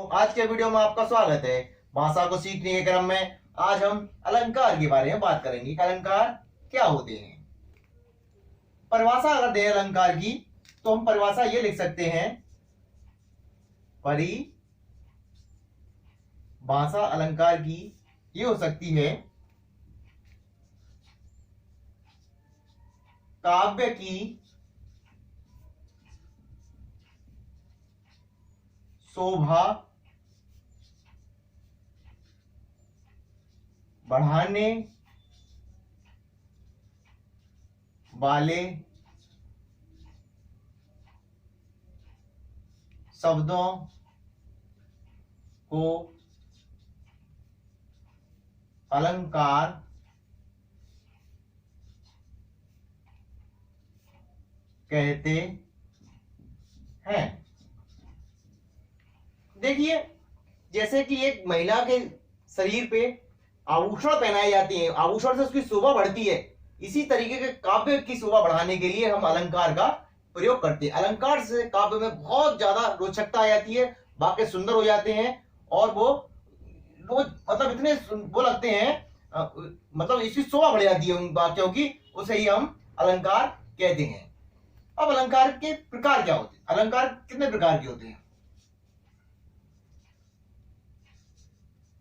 आज के वीडियो में आपका स्वागत है। भाषा को सीखने के क्रम में आज हम अलंकार के बारे में बात करेंगे कि अलंकार क्या होते हैं। परिभाषा अगर दें अलंकार की तो हम परिभाषा ये लिख सकते हैं, परिभाषा अलंकार की ये हो सकती है, काव्य की शोभा बढ़ाने वाले शब्दों को अलंकार कहते हैं। देखिए, जैसे कि एक महिला के शरीर पे आभूषण पहनाए जाते हैं, आभूषण से उसकी शोभा बढ़ती है, इसी तरीके के काव्य की शोभा बढ़ाने के लिए हम अलंकार का प्रयोग करते हैं। अलंकार से काव्य में बहुत ज्यादा रोचकता आ जाती है, वाक्य सुंदर हो जाते हैं और वो मतलब इतने वो लगते हैं, मतलब इसकी शोभा बढ़ जाती है उन वाक्यों की, उसे ही हम अलंकार कहते हैं। अब अलंकार के प्रकार क्या होते हैं? अलंकार कितने प्रकार के होते हैं?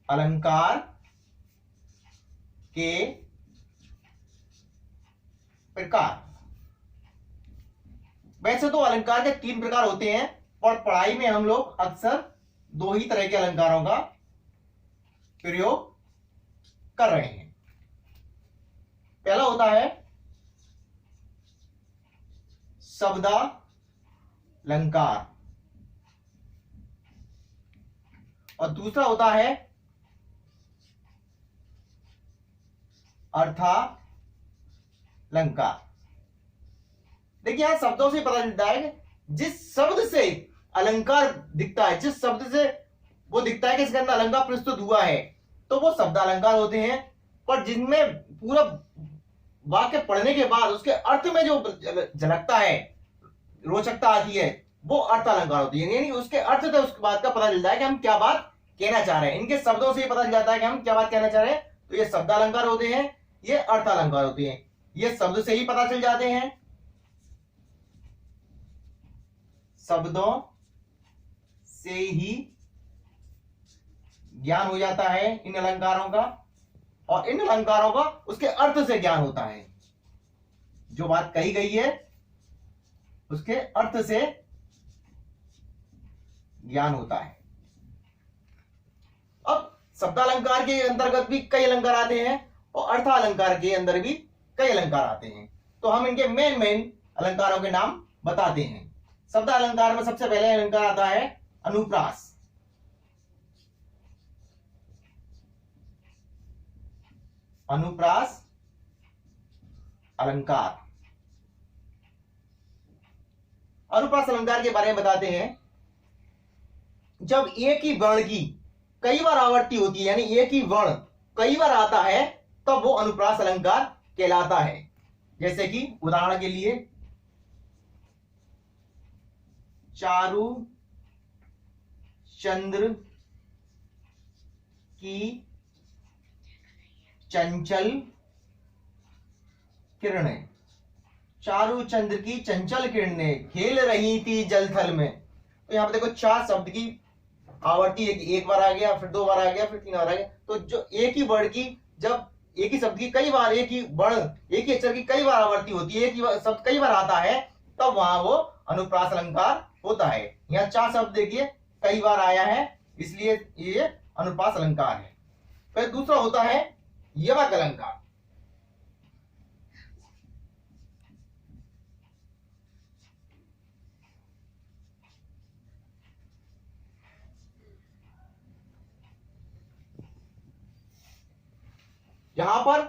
अलंकार के प्रकार, वैसे तो अलंकार के 3 प्रकार होते हैं और पढ़ाई में हम लोग अक्सर 2 ही तरह के अलंकारों का प्रयोग कर रहे हैं। पहला होता है शब्दालंकार और दूसरा होता है अर्थालंकार। देखिए, यहां शब्दों से पता चलता है कि जिस शब्द से अलंकार दिखता है, जिस शब्द से वो दिखता है कि इसके अंदर अलंकार प्रस्तुत हुआ है, तो वो शब्दालंकार होते हैं। पर जिनमें पूरा वाक्य पढ़ने के बाद उसके अर्थ में जो झलकता है, रोचकता आती है, वो अर्थालंकार होती है। यानी उसके अर्थ से उसके बात का पता चलता है कि हम क्या बात कहना चाह रहे हैं। इनके शब्दों से ही पता चल जाता है कि हम क्या बात कहना चाह रहे हैं। तो ये शब्दालंकार होते हैं, ये अर्थालंकार होते हैं। ये शब्द से ही पता चल जाते हैं, शब्दों से ही ज्ञान हो जाता है इन अलंकारों का, और इन अलंकारों का उसके अर्थ से ज्ञान होता है। जो बात कही गई है उसके अर्थ से ज्ञान होता है। अब शब्दालंकार के अंतर्गत भी कई अलंकार आते हैं और अर्थालंकार के अंदर भी कई अलंकार आते हैं। तो हम इनके मेन अलंकारों के नाम बताते हैं। शब्दालंकार में सबसे पहले अलंकार आता है अनुप्रास। अनुप्रास अलंकार। अनुप्रास अलंकार के बारे में बताते हैं। जब एक ही वर्ण की कई बार आवृत्ति होती है, यानी एक ही वर्ण कई बार आता है, तब वो अनुप्रास अलंकार कहलाता है। जैसे कि उदाहरण के लिए, चारु चंद्र की चंचल किरणें। चारु चंद्र की चंचल किरणें खेल रही थी जल थल में। तो यहां पर देखो 4 शब्द की आवृत्ति, एक बार आ गया, फिर 2 बार आ गया, फिर 3 बार आ गया। तो जो एक ही वर्ड की, जब एक ही शब्द की कई बार, एक ही वर्ण, एक ही अक्षर की कई बार आवृत्ति होती है, एक ही शब्द कई बार आता है, तब वहां वो अनुप्रास अलंकार होता है। यहाँ 4 शब्द देखिए कई बार आया है, इसलिए ये अनुप्रास अलंकार है। फिर दूसरा होता है यमक अलंकार। यहां पर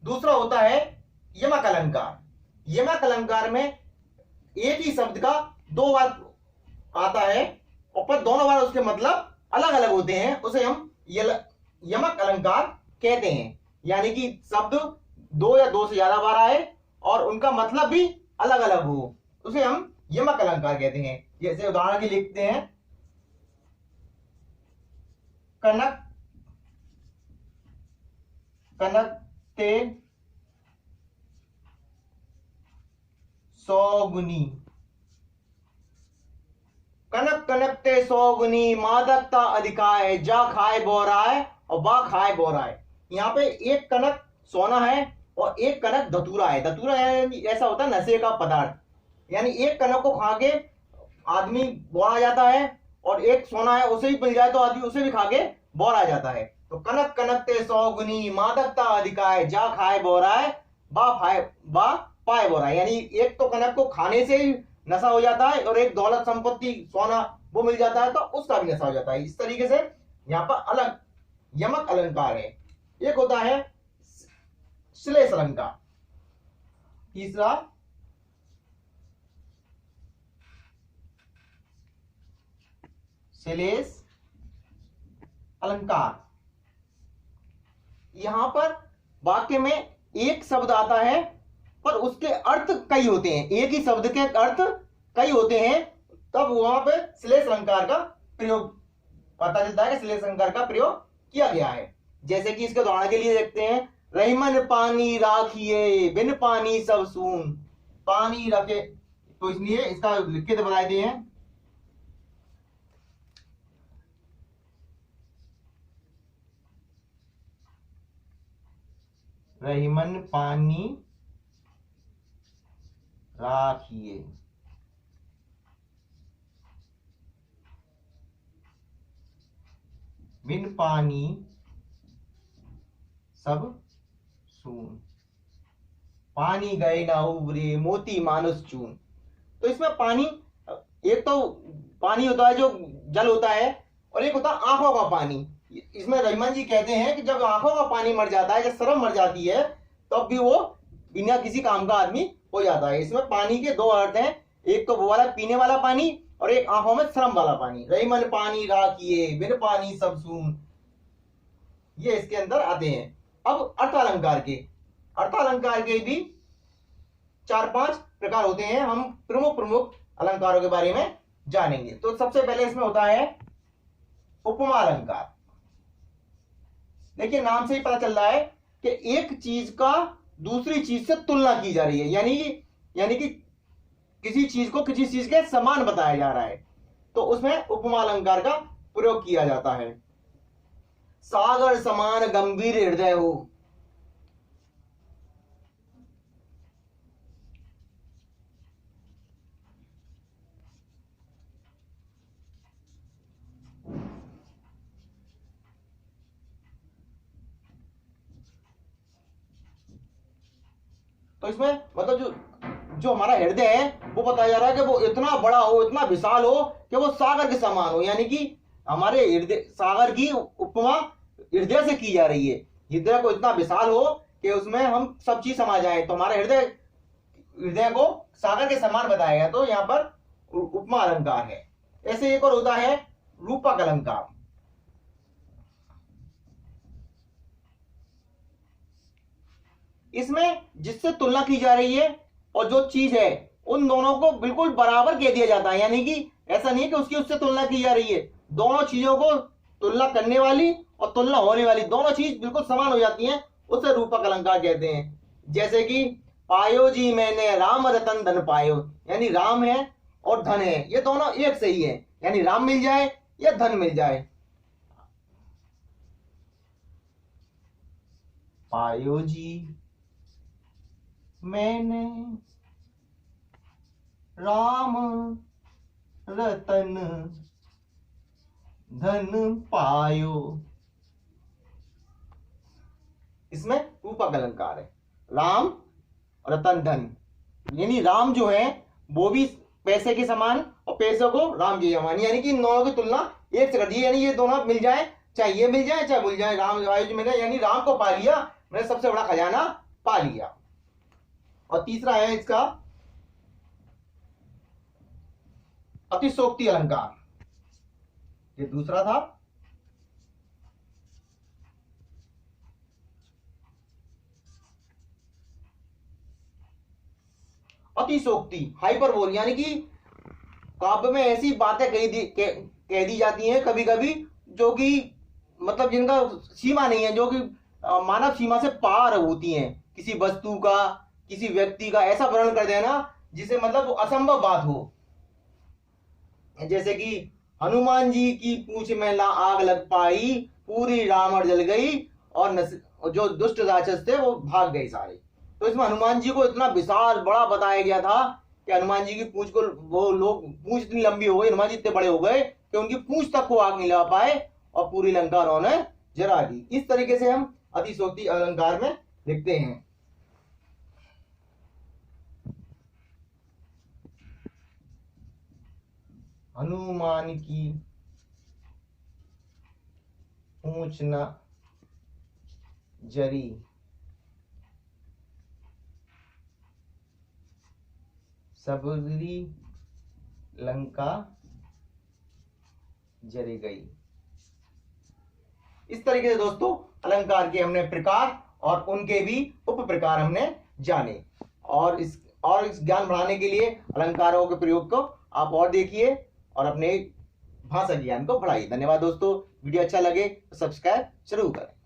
दूसरा होता है यमक अलंकार। यमक अलंकार में एक ही शब्द का 2 बार आता है और पर दोनों बार उसके मतलब अलग अलग होते हैं, उसे हम यमक अलंकार कहते हैं। यानी कि शब्द 2 या 2 से ज्यादा बार आए और उनका मतलब भी अलग अलग हो, उसे हम यमक अलंकार कहते हैं। जैसे उदाहरण के लिखते हैं, कनक कनकते सौगुनी, कनक कनकते सौगुनी, मादकता अधिकाय, जा खाए बोराय और बा खाए बोराय। यहाँ पे एक कनक सोना है और एक कनक धतूरा है। धतूरा ऐसा होता है नशे का पदार्थ, यानी एक कनक को खा के आदमी बोरा जाता है और एक सोना है उसे भी मिल जाए तो आदमी उसे भी खा के बोरा जाता है। तो कनक कनकते सौगुनी, मादकता अधिकाय, जा खाए बोराय, बा पाए बोराय। यानी एक तो कनक को खाने से ही नशा हो जाता है और एक दौलत संपत्ति सोना वो मिल जाता है तो उसका भी नशा हो जाता है। इस तरीके से यहाँ पर अलग यमक अलंकार है। एक होता है श्लेष अलंकार। तीसरा श्लेष अलंकार। यहां पर वाक्य में एक शब्द आता है पर उसके अर्थ कई होते हैं, एक ही शब्द के अर्थ कई होते हैं, तब वहां पे श्लेष अलंकार का प्रयोग पता चलता है कि श्लेष अलंकार का प्रयोग किया गया है। जैसे कि इसके उदाहरण के लिए देखते हैं, रहीमन पानी राखिए, बिन पानी सब सून। पानी रखे तो इसलिए इसका लिख के बता दिए हैं, रहीमन पानी राखिए, बिन पानी सब सून। पानी गए ना उबरे, मोती मानुष चून। तो इसमें पानी, एक तो पानी होता है जो जल होता है और एक होता है आंखों का पानी। इसमें रहीमन जी कहते हैं कि जब आंखों का पानी मर जाता है, जब शर्म मर जाती है, तब भी वो बिना किसी काम का आदमी हो जाता है। इसमें पानी के दो अर्थ हैं, एक तो वो वाला पीने वाला पानी और एक आंखों में श्रम वाला पानी। रहीमन पानी राखिए, बिन पानी सब सून, ये इसके अंदर आते हैं। अब अर्थालंकार के भी 4-5 प्रकार होते हैं। हम प्रमुख अलंकारों के बारे में जानेंगे। तो सबसे पहले इसमें होता है उपमा अलंकार। देखिए नाम से ही पता चल रहा है कि एक चीज का दूसरी चीज से तुलना की जा रही है, यानी कि किसी चीज को किसी चीज के समान बताया जा रहा है, तो उसमें उपमा अलंकार का प्रयोग किया जाता है। सागर समान गंभीर हृदय हो, तो इसमें मतलब जो हमारा हृदय है वो बताया जा रहा है कि वो इतना बड़ा हो, इतना विशाल हो कि वो सागर के समान हो। यानी कि हमारे हृदय, सागर की उपमा हृदय से की जा रही है। हृदय को इतना विशाल हो कि उसमें हम सब चीज समा जाए, तो हमारे हृदय को सागर के समान बताया गया, तो यहाँ पर उपमा अलंकार है। ऐसे एक और होता है रूपक अलंकार। इसमें जिससे तुलना की जा रही है और जो चीज है उन दोनों को बिल्कुल बराबर कह दिया जाता है। यानी कि ऐसा नहीं है कि उसकी उससे तुलना की जा रही है, दोनों चीजों को तुलना करने वाली और तुलना होने वाली दोनों चीज बिल्कुल समान हो जाती हैं, उसे रूपक अलंकार कहते हैं। जैसे कि पायो जी मैंने राम रतन धन पायो, यानी राम है और धन है, ये दोनों एक से ही है, यानी राम मिल जाए या धन मिल जाए। पायो जी मैंने राम रतन धन पायो, इसमें रूपक अलंकार है। राम रतन धन, यानी राम जो है वो भी पैसे के समान और पैसे को राम जी समान, यानी कि इन दोनों की तुलना एक से कर दी, यानी ये दोनों मिल जाए, चाहे ये मिल जाए चाहे भूल जाए, राम मैंने यानी राम को पा लिया, मैंने सबसे बड़ा खजाना पा लिया। और तीसरा है इसका अतिशोक्ति अलंकार, ये दूसरा था। अतिशोक्ति हाइपरबोल, यानी कि काव्य में ऐसी बातें कह दी जाती हैं कभी कभी जो कि मतलब जिनका सीमा नहीं है, जो कि मानव सीमा से पार होती हैं। किसी वस्तु का, किसी व्यक्ति का ऐसा वर्णन कर देना जिसे मतलब असंभव बात हो। जैसे कि हनुमान जी की पूंछ में ला आग लग पाई, पूरी रावण जल गई और जो दुष्ट राक्षस थे वो भाग गए सारे। तो इसमें हनुमान जी को इतना विशाल बड़ा बताया गया था कि हनुमान जी की पूंछ को वो लोग, पूंछ इतनी लंबी हो गई, हनुमान जी इतने बड़े हो गए कि उनकी पूंछ तक को आग नहीं लगा पाए और पूरी लंका उन्होंने जला दी। इस तरीके से हम अतिशयोक्ति अलंकार में लिखते हैं। हनुमान की पूंछ न जरी, सबरी लंका जरी गई। इस तरीके से दोस्तों अलंकार के हमने प्रकार और उनके भी उप प्रकार हमने जाने, और इस ज्ञान बढ़ाने के लिए अलंकारों के प्रयोग को आप और देखिए और अपने भाषा ज्ञान को बढ़ाइए। धन्यवाद दोस्तों। वीडियो अच्छा लगे तो सब्सक्राइब जरूर करें।